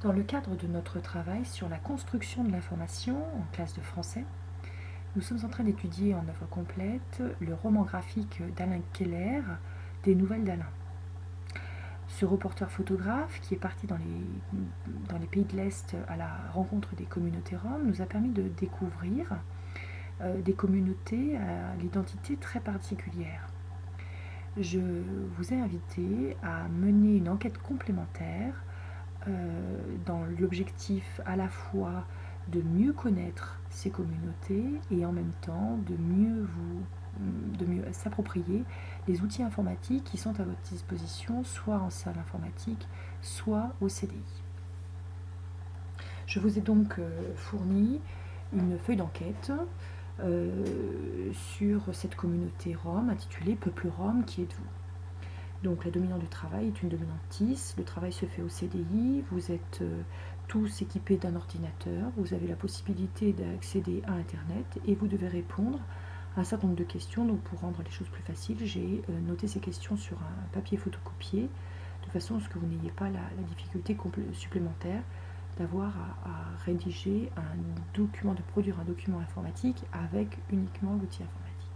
Dans le cadre de notre travail sur la construction de l'information en classe de français, nous sommes en train d'étudier en œuvre complète le roman graphique d'Alain Keller, Des Nouvelles d'Alain. Ce reporter photographe, qui est parti dans les pays de l'Est à la rencontre des communautés roms, nous a permis de découvrir des communautés à l'identité très particulière. Je vous ai invité à mener une enquête complémentaire dans l'objectif à la fois de mieux connaître ces communautés et en même temps de mieux s'approprier les outils informatiques qui sont à votre disposition, soit en salle informatique, soit au CDI. Je vous ai donc fourni une feuille d'enquête sur cette communauté rom intitulée Peuple rom, qui êtes-vous ? Donc la dominante du travail est une dominante TIS, le travail se fait au CDI, vous êtes tous équipés d'un ordinateur, vous avez la possibilité d'accéder à Internet et vous devez répondre à un certain nombre de questions. Donc pour rendre les choses plus faciles, j'ai noté ces questions sur un papier photocopié, de façon à ce que vous n'ayez pas la difficulté supplémentaire d'avoir à rédiger un document, de produire un document informatique avec uniquement l'outil informatique.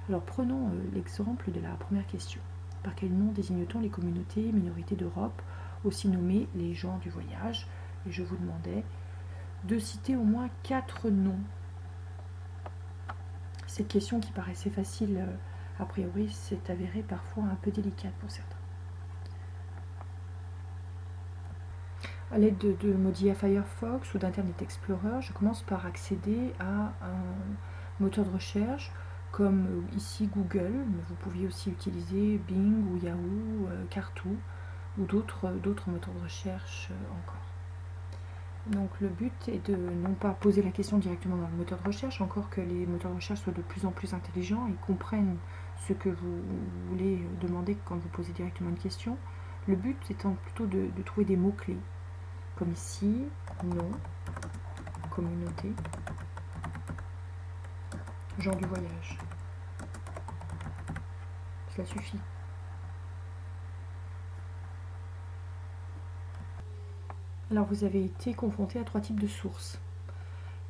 Alors prenons l'exemple de la première question. Par quel nom désigne-t-on les communautés minorités d'Europe, aussi nommées les gens du voyage? Et je vous demandais de citer au moins 4 noms. Cette question qui paraissait facile a priori s'est avérée parfois un peu délicate pour certains. À l'aide de Mozilla Firefox ou d'Internet Explorer, je commence par accéder à un moteur de recherche comme ici Google, mais vous pouviez aussi utiliser Bing ou Yahoo, Carto ou d'autres moteurs de recherche encore. Donc le but est de non pas poser la question directement dans le moteur de recherche, encore que les moteurs de recherche soient de plus en plus intelligents et comprennent ce que vous voulez demander quand vous posez directement une question. Le but étant plutôt de trouver des mots-clés, comme ici, nom, communauté, gens du voyage. Cela suffit. Alors vous avez été confronté à 3 types de sources.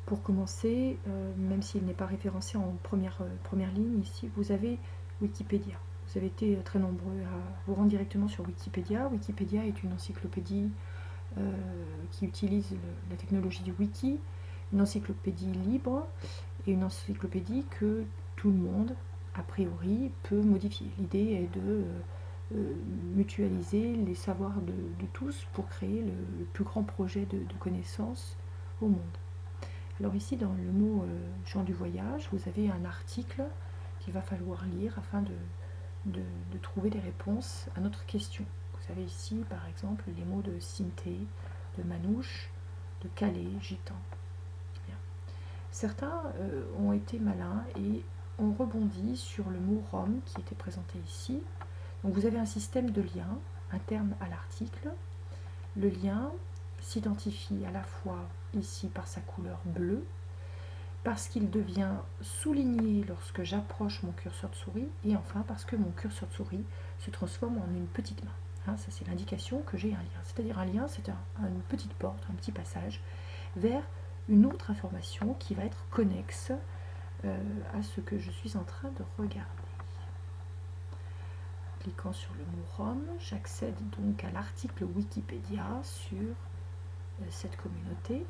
Pour commencer, même s'il n'est pas référencé en première ligne ici, vous avez Wikipédia. Vous avez été très nombreux à vous rendre directement sur Wikipédia. Wikipédia est une encyclopédie qui utilise la technologie du wiki, une encyclopédie libre et une encyclopédie que tout le monde, a priori, peut modifier. L'idée est de mutualiser les savoirs de tous pour créer le plus grand projet de connaissances au monde. Alors ici, dans le mot gens du voyage, vous avez un article qu'il va falloir lire afin de trouver des réponses à notre question. Vous avez ici, par exemple, les mots de Sinté, de Manouche, de Calais, Gitan. Bien. Certains ont été malins et ont rebondi sur le mot Rome qui était présenté ici. Donc vous avez un système de liens interne à l'article. Le lien s'identifie à la fois ici par sa couleur bleue, parce qu'il devient souligné lorsque j'approche mon curseur de souris, et enfin parce que mon curseur de souris se transforme en une petite main. Ça c'est l'indication que j'ai un lien. C'est-à-dire un lien, c'est une petite porte, un petit passage vers une autre information qui va être connexe à ce que je suis en train de regarder. Cliquant sur le mot Rome, j'accède donc à l'article Wikipédia sur cette communauté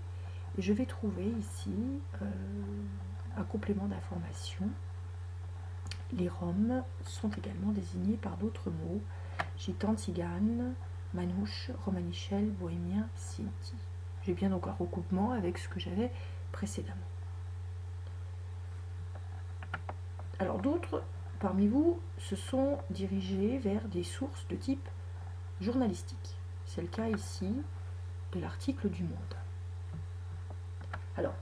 et je vais trouver ici un complément d'information. Les Roms sont également désignés par d'autres mots: gitan, tzigane, manouche, romanichel, bohémien, sinti. J'ai bien donc un recoupement avec ce que j'avais précédemment. Alors d'autres parmi vous se sont dirigés vers des sources de type journalistique. C'est le cas ici de l'article du Monde. Alors,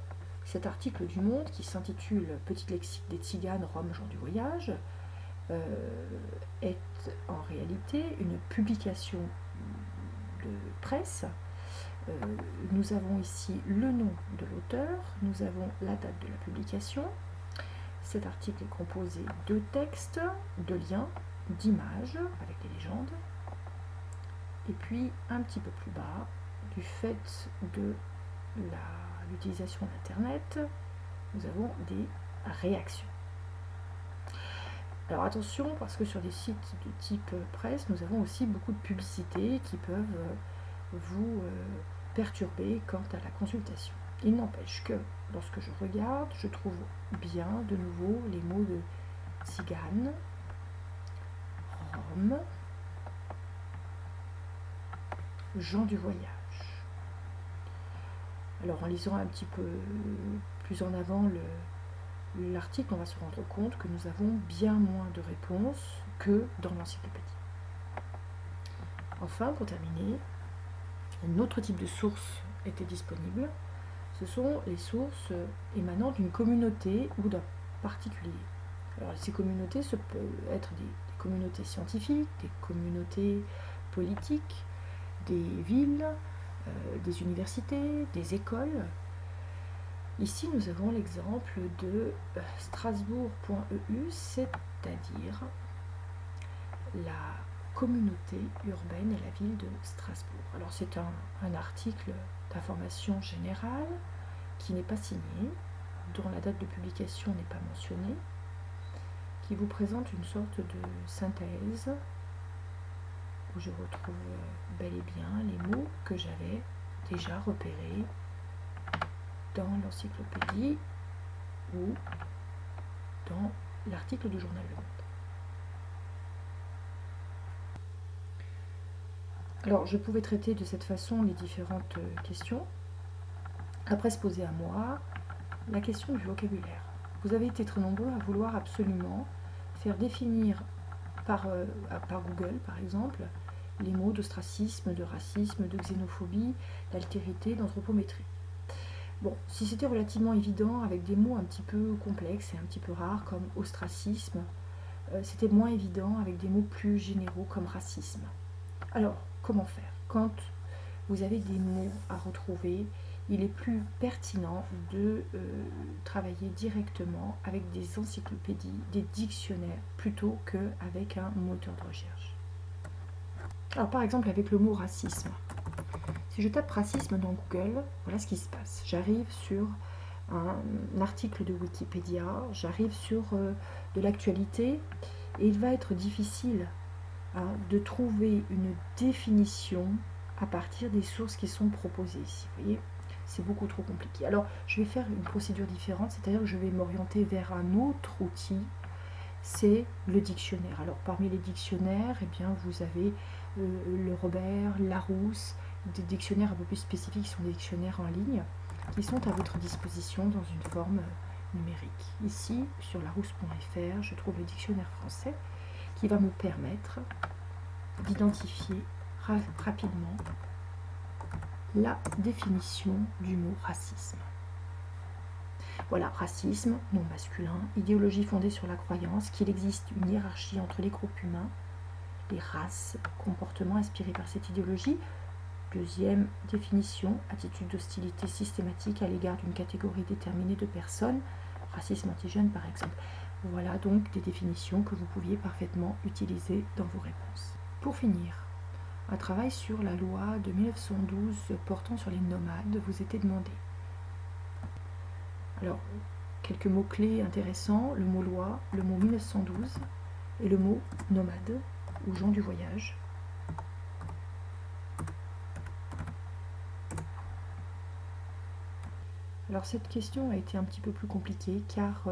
cet article du Monde qui s'intitule Petit lexique des tziganes, roms, gens du voyage est en réalité une publication de presse. Nous avons ici le nom de l'auteur, nous avons la date de la publication. Cet article est composé de textes, de liens, d'images avec des légendes, et puis un petit peu plus bas, du fait de l'utilisation d'Internet, nous avons des réactions. Alors attention, parce que sur des sites de type presse, nous avons aussi beaucoup de publicités qui peuvent vous perturber quant à la consultation. Il n'empêche que lorsque je regarde, je trouve bien de nouveau les mots de Tzigane, Rome, gens du voyage. Alors en lisant un petit peu plus en avant l'article, on va se rendre compte que nous avons bien moins de réponses que dans l'encyclopédie. Enfin, pour terminer, un autre type de source était disponible. Ce sont les sources émanant d'une communauté ou d'un particulier. Alors ces communautés, ça peut être des communautés scientifiques, des communautés politiques, des villes, des universités, des écoles. Ici, nous avons l'exemple de strasbourg.eu, c'est-à-dire la communauté urbaine et la ville de Strasbourg. Alors c'est un article d'information générale qui n'est pas signé, dont la date de publication n'est pas mentionnée, qui vous présente une sorte de synthèse où je retrouve bel et bien les mots que j'avais déjà repérés dans l'encyclopédie ou dans l'article du journal Le Monde. Alors, je pouvais traiter de cette façon les différentes questions. Après se poser à moi la question du vocabulaire. Vous avez été très nombreux à vouloir absolument faire définir par Google, par exemple, les mots d'ostracisme, de racisme, de xénophobie, d'altérité, d'anthropométrie. Bon, si c'était relativement évident avec des mots un petit peu complexes et un petit peu rares comme ostracisme, c'était moins évident avec des mots plus généraux comme racisme. Alors, comment faire? Quand vous avez des mots à retrouver, il est plus pertinent de travailler directement avec des encyclopédies, des dictionnaires, plutôt qu'avec un moteur de recherche. Alors par exemple avec le mot racisme. Si je tape racisme dans Google, voilà ce qui se passe. J'arrive sur un article de Wikipédia, j'arrive sur de l'actualité, et il va être difficile de trouver une définition à partir des sources qui sont proposées ici. Vous voyez, c'est beaucoup trop compliqué. Alors, je vais faire une procédure différente, c'est-à-dire que je vais m'orienter vers un autre outil, c'est le dictionnaire. Alors, parmi les dictionnaires, eh bien, vous avez le Robert, Larousse, des dictionnaires un peu plus spécifiques qui sont des dictionnaires en ligne, qui sont à votre disposition dans une forme numérique. Ici, sur larousse.fr, je trouve le dictionnaire français qui va me permettre d'identifier rapidement la définition du mot racisme. Voilà, racisme, nom masculin, idéologie fondée sur la croyance qu'il existe une hiérarchie entre les groupes humains, les races, comportements inspirés par cette idéologie. Deuxième définition, attitude d'hostilité systématique à l'égard d'une catégorie déterminée de personnes, racisme anti-jeune par exemple. Voilà donc des définitions que vous pouviez parfaitement utiliser dans vos réponses. Pour finir, un travail sur la loi de 1912 portant sur les nomades vous était demandé. Alors, quelques mots-clés intéressants, le mot loi, le mot 1912 et le mot nomade ou gens du voyage. Alors cette question a été un petit peu plus compliquée car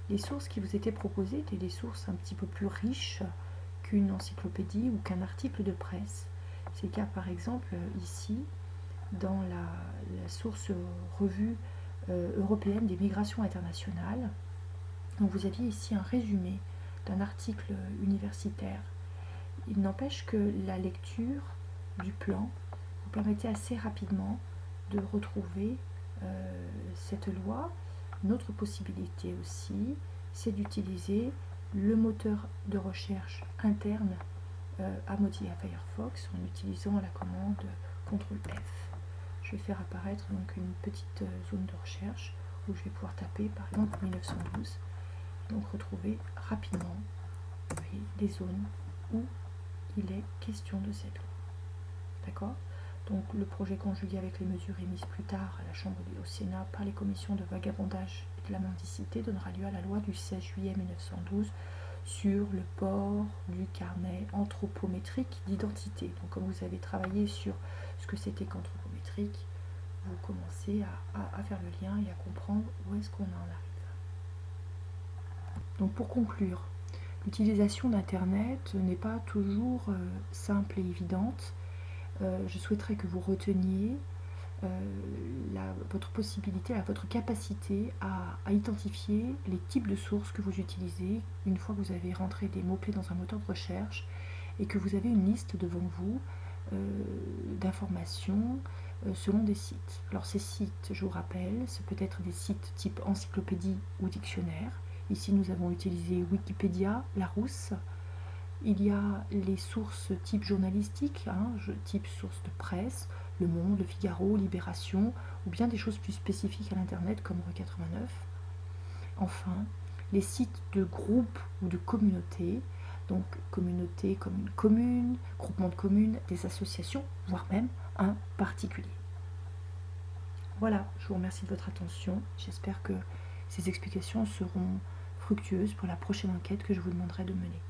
les sources qui vous étaient proposées étaient des sources un petit peu plus riches qu'une encyclopédie ou qu'un article de presse. C'est le cas par exemple ici dans la source revue européenne des migrations internationales. Donc vous aviez ici un résumé d'un article universitaire. Il n'empêche que la lecture du plan vous permettait assez rapidement de retrouver cette loi. Une autre possibilité aussi, c'est d'utiliser le moteur de recherche interne à Mozilla Firefox en utilisant la commande CTRL-F. Je vais faire apparaître donc une petite zone de recherche où je vais pouvoir taper par exemple 1912 et donc retrouver rapidement les zones où il est question de cette loi. D'accord? Donc le projet conjugué avec les mesures émises plus tard à la Chambre et au Sénat par les commissions de vagabondage et de la mendicité donnera lieu à la loi du 16 juillet 1912 sur le port du carnet anthropométrique d'identité. Donc comme vous avez travaillé sur ce que c'était qu'anthropométrique, vous commencez à faire le lien et à comprendre où est-ce qu'on en arrive. Donc pour conclure, l'utilisation d'Internet n'est pas toujours simple et évidente. Je souhaiterais que vous reteniez votre possibilité, votre capacité à identifier les types de sources que vous utilisez une fois que vous avez rentré des mots-clés dans un moteur de recherche et que vous avez une liste devant vous d'informations selon des sites. Alors ces sites, je vous rappelle, ce peut être des sites type encyclopédie ou dictionnaire. Ici nous avons utilisé Wikipédia, Larousse. Il y a les sources type journalistique, type source de presse, Le Monde, Le Figaro, Libération, ou bien des choses plus spécifiques à l'Internet comme Re89. Enfin, les sites de groupes ou de communautés, donc communauté comme une commune, groupement de communes, des associations, voire même un particulier. Voilà, je vous remercie de votre attention. J'espère que ces explications seront fructueuses pour la prochaine enquête que je vous demanderai de mener.